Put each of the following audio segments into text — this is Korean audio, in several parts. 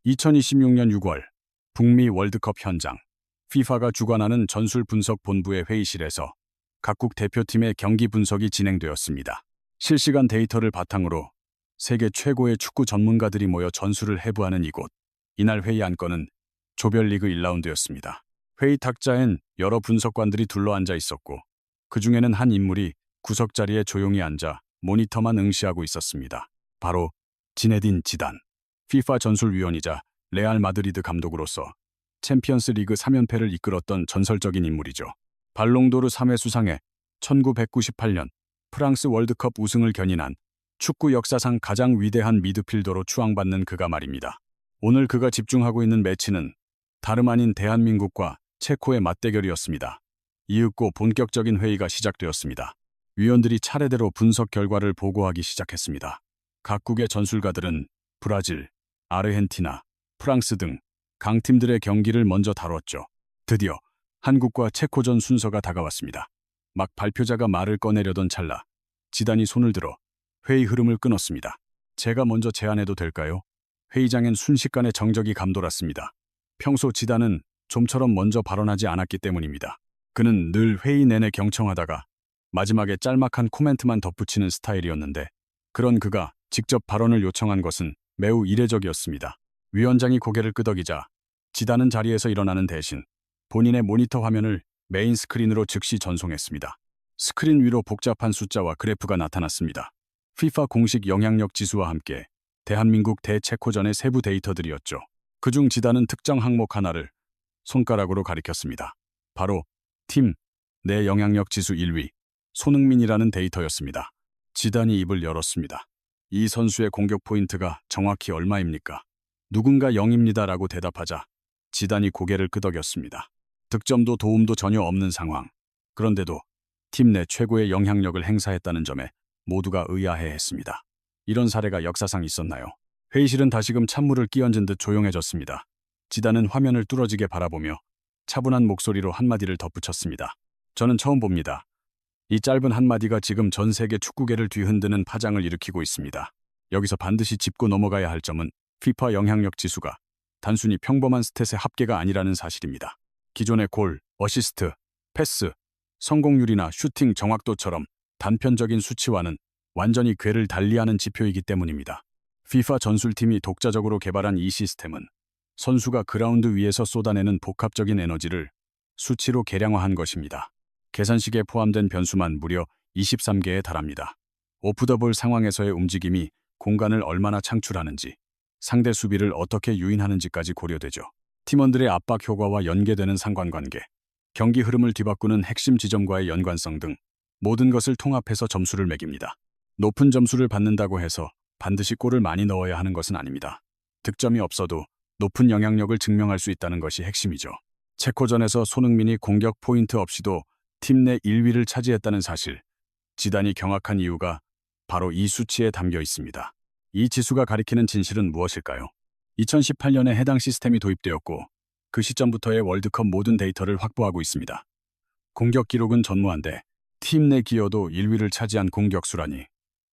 2026년 6월 북미 월드컵 현장, FIFA가 주관하는 전술 분석 본부의 회의실에서 각국 대표팀의 경기 분석이 진행되었습니다. 실시간 데이터를 바탕으로 세계 최고의 축구 전문가들이 모여 전술을 해부하는 이곳. 이날 회의 안건은 조별리그 1라운드였습니다. 회의 탁자엔 여러 분석관들이 둘러앉아 있었고 그 중에는 한 인물이 구석 자리에 조용히 앉아 모니터만 응시하고 있었습니다. 바로 지네딘 지단. FIFA 전술위원이자 레알 마드리드 감독으로서 챔피언스 리그 3연패를 이끌었던 전설적인 인물이죠. 발롱도르 3회 수상해 1998년 프랑스 월드컵 우승을 견인한 축구 역사상 가장 위대한 미드필더로 추앙받는 그가 말입니다. 오늘 그가 집중하고 있는 매치는 다름 아닌 대한민국과 체코의 맞대결이었습니다. 이윽고 본격적인 회의가 시작되었습니다. 위원들이 차례대로 분석 결과를 보고하기 시작했습니다. 각국의 전술가들은 브라질, 아르헨티나, 프랑스 등 강팀들의 경기를 먼저 다뤘죠. 드디어 한국과 체코전 순서가 다가왔습니다. 막 발표자가 말을 꺼내려던 찰나 지단이 손을 들어 회의 흐름을 끊었습니다. 제가 먼저 제안해도 될까요? 회의장엔 순식간에 정적이 감돌았습니다. 평소 지단은 좀처럼 먼저 발언하지 않았기 때문입니다. 그는 늘 회의 내내 경청하다가 마지막에 짤막한 코멘트만 덧붙이는 스타일이었는데 그런 그가 직접 발언을 요청한 것은 매우 이례적이었습니다. 위원장이 고개를 끄덕이자 지단은 자리에서 일어나는 대신 본인의 모니터 화면을 메인 스크린으로 즉시 전송했습니다. 스크린 위로 복잡한 숫자와 그래프가 나타났습니다. FIFA 공식 영향력 지수와 함께 대한민국 대체코전의 세부 데이터들이었죠. 그중 지단은 특정 항목 하나를 손가락으로 가리켰습니다. 바로 팀 내 영향력 지수 1위 손흥민이라는 데이터였습니다. 지단이 입을 열었습니다. 이 선수의 공격 포인트가 정확히 얼마입니까? 누군가 0입니다라고 대답하자 지단이 고개를 끄덕였습니다. 득점도 도움도 전혀 없는 상황. 그런데도 팀 내 최고의 영향력을 행사했다는 점에 모두가 의아해했습니다. 이런 사례가 역사상 있었나요? 회의실은 다시금 찬물을 끼얹은 듯 조용해졌습니다. 지단은 화면을 뚫어지게 바라보며 차분한 목소리로 한마디를 덧붙였습니다. 저는 처음 봅니다. 이 짧은 한마디가 지금 전 세계 축구계를 뒤흔드는 파장을 일으키고 있습니다. 여기서 반드시 짚고 넘어가야 할 점은 FIFA 영향력 지수가 단순히 평범한 스탯의 합계가 아니라는 사실입니다. 기존의 골, 어시스트, 패스, 성공률이나 슈팅 정확도처럼 단편적인 수치와는 완전히 궤를 달리하는 지표이기 때문입니다. FIFA 전술팀이 독자적으로 개발한 이 시스템은 선수가 그라운드 위에서 쏟아내는 복합적인 에너지를 수치로 계량화한 것입니다. 계산식에 포함된 변수만 무려 23개에 달합니다. 오프 더 볼 상황에서의 움직임이 공간을 얼마나 창출하는지, 상대 수비를 어떻게 유인하는지까지 고려되죠. 팀원들의 압박 효과와 연계되는 상관관계, 경기 흐름을 뒤바꾸는 핵심 지점과의 연관성 등 모든 것을 통합해서 점수를 매깁니다. 높은 점수를 받는다고 해서 반드시 골을 많이 넣어야 하는 것은 아닙니다. 득점이 없어도 높은 영향력을 증명할 수 있다는 것이 핵심이죠. 체코전에서 손흥민이 공격 포인트 없이도 팀 내 1위를 차지했다는 사실, 지단이 경악한 이유가 바로 이 수치에 담겨 있습니다. 이 지수가 가리키는 진실은 무엇일까요? 2018년에 해당 시스템이 도입되었고 그 시점부터의 월드컵 모든 데이터를 확보하고 있습니다. 공격 기록은 전무한데 팀 내 기여도 1위를 차지한 공격수라니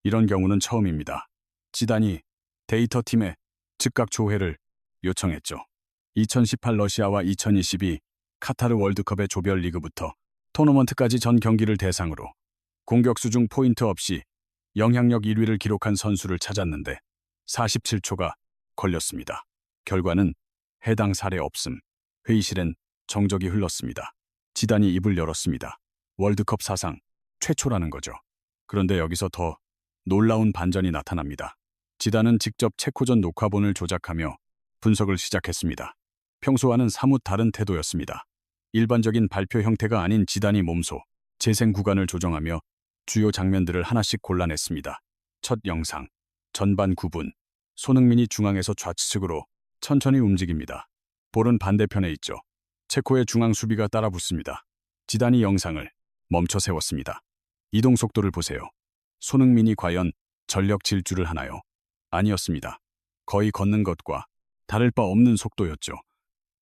이런 경우는 처음입니다. 지단이 데이터 팀에 즉각 조회를 요청했죠. 2018 러시아와 2022 카타르 월드컵의 조별 리그부터 토너먼트까지 전 경기를 대상으로 공격수 중 포인트 없이 영향력 1위를 기록한 선수를 찾았는데 47초가 걸렸습니다. 결과는 해당 사례 없음. 회의실엔 정적이 흘렀습니다. 지단이 입을 열었습니다. 월드컵 사상 최초라는 거죠. 그런데 여기서 더 놀라운 반전이 나타납니다. 지단은 직접 체코전 녹화본을 조작하며 분석을 시작했습니다. 평소와는 사뭇 다른 태도였습니다. 일반적인 발표 형태가 아닌 지단이 몸소 재생 구간을 조정하며 주요 장면들을 하나씩 골라냈습니다. 첫 영상, 전반 9분, 손흥민이 중앙에서 좌측으로 천천히 움직입니다. 볼은 반대편에 있죠. 체코의 중앙 수비가 따라붙습니다. 지단이 영상을 멈춰 세웠습니다. 이동 속도를 보세요. 손흥민이 과연 전력 질주를 하나요? 아니었습니다. 거의 걷는 것과 다를 바 없는 속도였죠.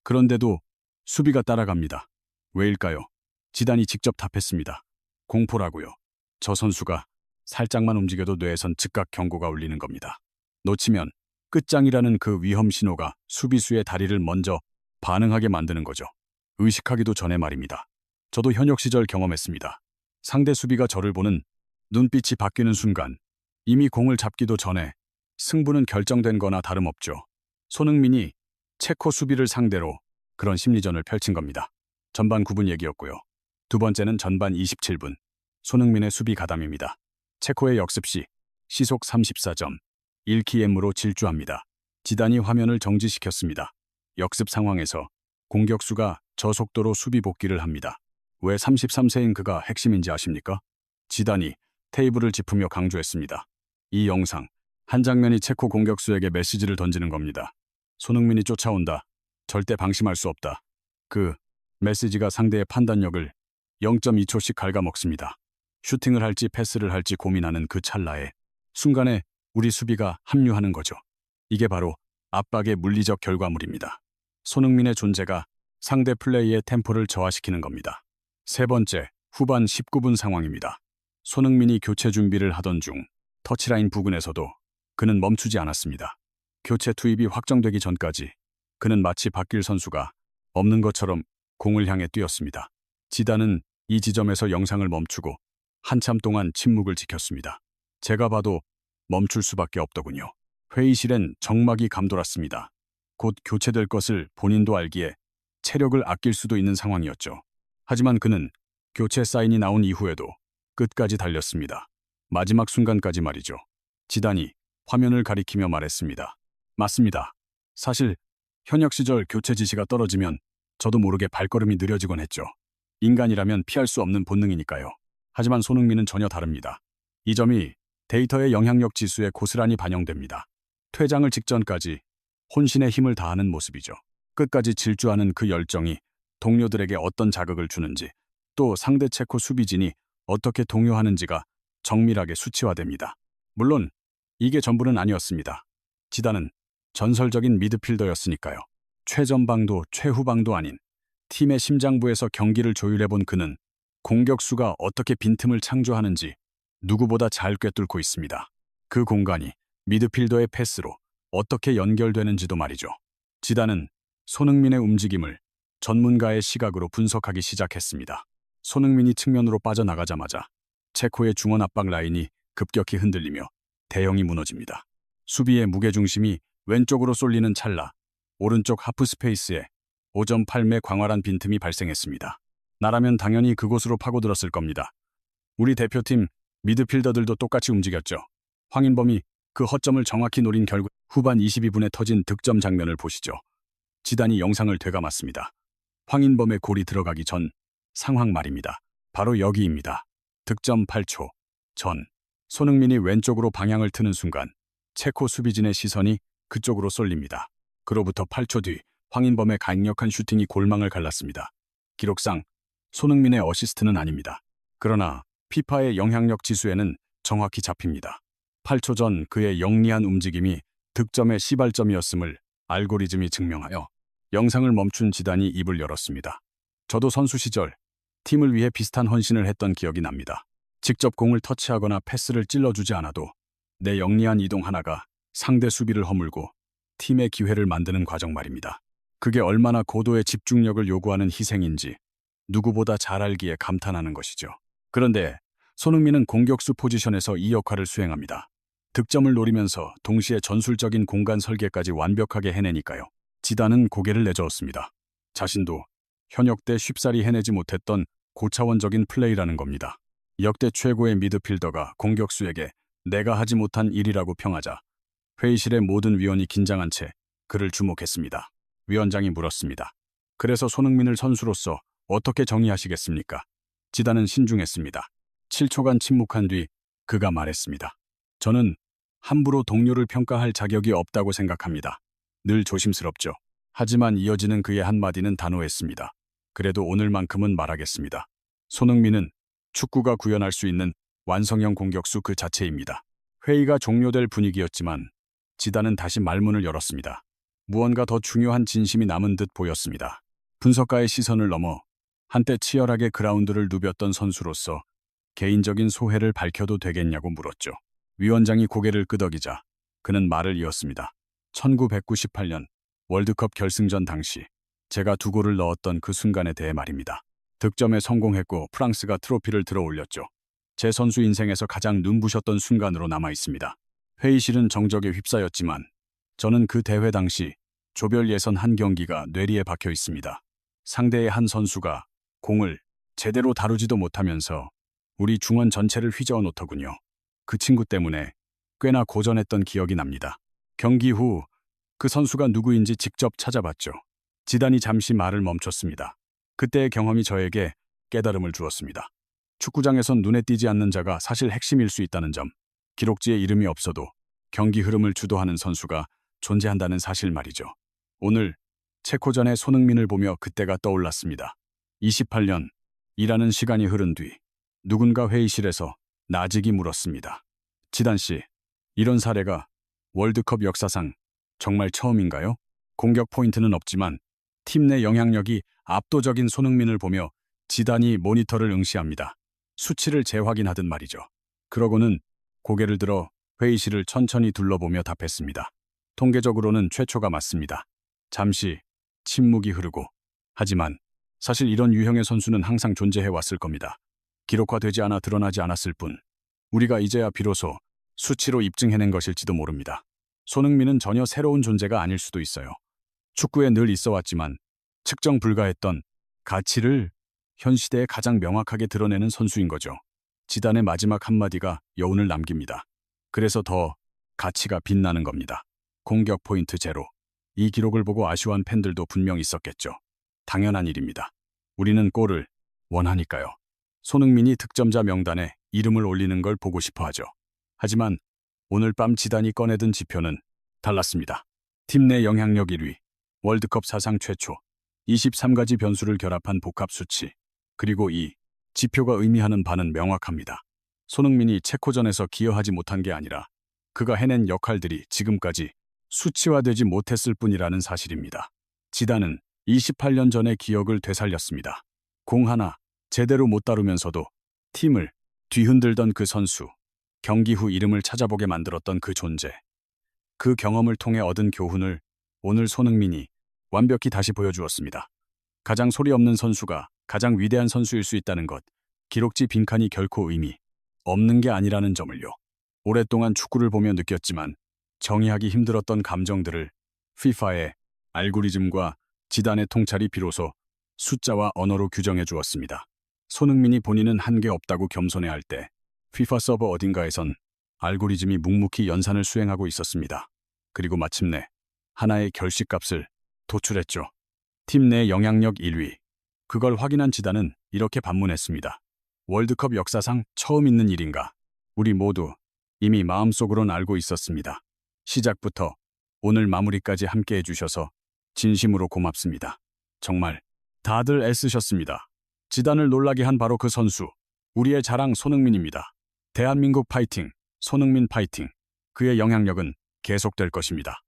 그런데도 수비가 따라갑니다. 왜일까요? 지단이 직접 답했습니다. 공포라고요. 저 선수가 살짝만 움직여도 뇌에선 즉각 경고가 울리는 겁니다. 놓치면 끝장이라는 그 위험 신호가 수비수의 다리를 먼저 반응하게 만드는 거죠. 의식하기도 전에 말입니다. 저도 현역 시절 경험했습니다. 상대 수비가 저를 보는 눈빛이 바뀌는 순간 이미 공을 잡기도 전에 승부는 결정된 거나 다름없죠. 손흥민이 체코 수비를 상대로 그런 심리전을 펼친 겁니다. 전반 9분 얘기였고요. 두 번째는 전반 27분. 손흥민의 수비 가담입니다. 체코의 역습 시 시속 34점, 1km로 질주합니다. 지단이 화면을 정지시켰습니다. 역습 상황에서 공격수가 저속도로 수비 복귀를 합니다. 왜 33세인 그가 핵심인지 아십니까? 지단이 테이블을 짚으며 강조했습니다. 이 영상, 한 장면이 체코 공격수에게 메시지를 던지는 겁니다. 손흥민이 쫓아온다. 절대 방심할 수 없다. 그 메시지가 상대의 판단력을 0.2초씩 갉아먹습니다. 슈팅을 할지 패스를 할지 고민하는 그 찰나에 순간에 우리 수비가 합류하는 거죠. 이게 바로 압박의 물리적 결과물입니다. 손흥민의 존재가 상대 플레이의 템포를 저하시키는 겁니다. 세 번째, 후반 19분 상황입니다. 손흥민이 교체 준비를 하던 중 터치라인 부근에서도 그는 멈추지 않았습니다. 교체 투입이 확정되기 전까지 그는 마치 바뀔 선수가 없는 것처럼 공을 향해 뛰었습니다. 지단은 이 지점에서 영상을 멈추고 한참 동안 침묵을 지켰습니다. 제가 봐도 멈출 수밖에 없더군요. 회의실엔 정막이 감돌았습니다. 곧 교체될 것을 본인도 알기에 체력을 아낄 수도 있는 상황이었죠. 하지만 그는 교체 사인이 나온 이후에도 끝까지 달렸습니다. 마지막 순간까지 말이죠. 지단이 화면을 가리키며 말했습니다. 맞습니다. 사실 현역 시절 교체 지시가 떨어지면 저도 모르게 발걸음이 느려지곤 했죠. 인간이라면 피할 수 없는 본능이니까요. 하지만 손흥민은 전혀 다릅니다. 이 점이 데이터의 영향력 지수에 고스란히 반영됩니다. 퇴장을 직전까지 혼신의 힘을 다하는 모습이죠. 끝까지 질주하는 그 열정이 동료들에게 어떤 자극을 주는지, 또 상대 체코 수비진이 어떻게 동요하는지가 정밀하게 수치화됩니다. 물론 이게 전부는 아니었습니다. 지단은 전설적인 미드필더였으니까요. 최전방도 최후방도 아닌 팀의 심장부에서 경기를 조율해본 그는 공격수가 어떻게 빈틈을 창조하는지 누구보다 잘 꿰뚫고 있습니다. 그 공간이 미드필더의 패스로 어떻게 연결되는지도 말이죠. 지단은 손흥민의 움직임을 전문가의 시각으로 분석하기 시작했습니다. 손흥민이 측면으로 빠져나가자마자 체코의 중원 압박 라인이 급격히 흔들리며 대형이 무너집니다. 수비의 무게중심이 왼쪽으로 쏠리는 찰나 오른쪽 하프 스페이스에 5.8m 광활한 빈틈이 발생했습니다. 나라면 당연히 그곳으로 파고들었을 겁니다. 우리 대표팀 미드필더들도 똑같이 움직였죠. 황인범이 그 허점을 정확히 노린 결국 후반 22분에 터진 득점 장면을 보시죠. 지단이 영상을 되감았습니다. 황인범의 골이 들어가기 전 상황 말입니다. 바로 여기입니다. 득점 8초 전 손흥민이 왼쪽으로 방향을 트는 순간 체코 수비진의 시선이 그쪽으로 쏠립니다. 그로부터 8초 뒤 황인범의 강력한 슈팅이 골망을 갈랐습니다. 기록상 손흥민의 어시스트는 아닙니다. 그러나 피파의 영향력 지수에는 정확히 잡힙니다. 8초 전 그의 영리한 움직임이 득점의 시발점이었음을 알고리즘이 증명하여 영상을 멈춘 지단이 입을 열었습니다. 저도 선수 시절 팀을 위해 비슷한 헌신을 했던 기억이 납니다. 직접 공을 터치하거나 패스를 찔러주지 않아도 내 영리한 이동 하나가 상대 수비를 허물고 팀의 기회를 만드는 과정 말입니다. 그게 얼마나 고도의 집중력을 요구하는 희생인지 누구보다 잘 알기에 감탄하는 것이죠. 그런데 손흥민은 공격수 포지션에서 이 역할을 수행합니다. 득점을 노리면서 동시에 전술적인 공간 설계까지 완벽하게 해내니까요. 지단은 고개를 내저었습니다. 자신도 현역 때 쉽사리 해내지 못했던 고차원적인 플레이라는 겁니다. 역대 최고의 미드필더가 공격수에게 내가 하지 못한 일이라고 평하자 회의실의 모든 위원이 긴장한 채 그를 주목했습니다. 위원장이 물었습니다. 그래서 손흥민을 선수로서 어떻게 정의하시겠습니까? 지단은 신중했습니다. 7초간 침묵한 뒤 그가 말했습니다. 저는 함부로 동료를 평가할 자격이 없다고 생각합니다. 늘 조심스럽죠. 하지만 이어지는 그의 한마디는 단호했습니다. 그래도 오늘만큼은 말하겠습니다. 손흥민은 축구가 구현할 수 있는 완성형 공격수 그 자체입니다. 회의가 종료될 분위기였지만 지단은 다시 말문을 열었습니다. 무언가 더 중요한 진심이 남은 듯 보였습니다. 분석가의 시선을 넘어 한때 치열하게 그라운드를 누볐던 선수로서 개인적인 소회를 밝혀도 되겠냐고 물었죠. 위원장이 고개를 끄덕이자 그는 말을 이었습니다. 1998년 월드컵 결승전 당시 제가 두 골을 넣었던 그 순간에 대해 말입니다. 득점에 성공했고 프랑스가 트로피를 들어 올렸죠. 제 선수 인생에서 가장 눈부셨던 순간으로 남아 있습니다. 회의실은 정적에 휩싸였지만 저는 그 대회 당시 조별 예선 한 경기가 뇌리에 박혀 있습니다. 상대의 한 선수가 공을 제대로 다루지도 못하면서 우리 중원 전체를 휘저어 놓더군요. 그 친구 때문에 꽤나 고전했던 기억이 납니다. 경기 후 그 선수가 누구인지 직접 찾아봤죠. 지단이 잠시 말을 멈췄습니다. 그때의 경험이 저에게 깨달음을 주었습니다. 축구장에선 눈에 띄지 않는 자가 사실 핵심일 수 있다는 점, 기록지에 이름이 없어도 경기 흐름을 주도하는 선수가 존재한다는 사실 말이죠. 오늘 체코전의 손흥민을 보며 그때가 떠올랐습니다. 28년, 이라는 시간이 흐른 뒤 누군가 회의실에서 나직이 물었습니다. 지단 씨, 이런 사례가 월드컵 역사상 정말 처음인가요? 공격 포인트는 없지만 팀 내 영향력이 압도적인 손흥민을 보며 지단이 모니터를 응시합니다. 수치를 재확인하듯 말이죠. 그러고는 고개를 들어 회의실을 천천히 둘러보며 답했습니다. 통계적으로는 최초가 맞습니다. 잠시 침묵이 흐르고, 하지만 사실 이런 유형의 선수는 항상 존재해 왔을 겁니다. 기록화되지 않아 드러나지 않았을 뿐 우리가 이제야 비로소 수치로 입증해낸 것일지도 모릅니다. 손흥민은 전혀 새로운 존재가 아닐 수도 있어요. 축구에 늘 있어 왔지만 측정 불가했던 가치를 현 시대에 가장 명확하게 드러내는 선수인 거죠. 지단의 마지막 한마디가 여운을 남깁니다. 그래서 더 가치가 빛나는 겁니다. 공격 포인트 제로. 이 기록을 보고 아쉬워한 팬들도 분명 있었겠죠. 당연한 일입니다. 우리는 골을 원하니까요. 손흥민이 득점자 명단에 이름을 올리는 걸 보고 싶어 하죠. 하지만 오늘 밤 지단이 꺼내든 지표는 달랐습니다. 팀 내 영향력 1위, 월드컵 사상 최초, 23가지 변수를 결합한 복합 수치, 그리고 이 지표가 의미하는 바는 명확합니다. 손흥민이 체코전에서 기여하지 못한 게 아니라 그가 해낸 역할들이 지금까지 수치화되지 못했을 뿐이라는 사실입니다. 지단은 28년 전의 기억을 되살렸습니다. 공 하나 제대로 못 다루면서도 팀을 뒤흔들던 그 선수, 경기 후 이름을 찾아보게 만들었던 그 존재, 그 경험을 통해 얻은 교훈을 오늘 손흥민이 완벽히 다시 보여주었습니다. 가장 소리 없는 선수가 가장 위대한 선수일 수 있다는 것, 기록지 빈칸이 결코 의미 없는 게 아니라는 점을요. 오랫동안 축구를 보며 느꼈지만 정의하기 힘들었던 감정들을 FIFA의 알고리즘과 지단의 통찰이 비로소 숫자와 언어로 규정해 주었습니다. 손흥민이 본인은 한계 없다고 겸손해할 때 FIFA 서버 어딘가에선 알고리즘이 묵묵히 연산을 수행하고 있었습니다. 그리고 마침내 하나의 결식값을 도출했죠. 팀 내 영향력 1위. 그걸 확인한 지단은 이렇게 반문했습니다. 월드컵 역사상 처음 있는 일인가? 우리 모두 이미 마음속으론 알고 있었습니다. 시작부터 오늘 마무리까지 함께해 주셔서 진심으로 고맙습니다. 정말 다들 애쓰셨습니다. 지단을 놀라게 한 바로 그 선수, 우리의 자랑 손흥민입니다. 대한민국 파이팅, 손흥민 파이팅. 그의 영향력은 계속될 것입니다.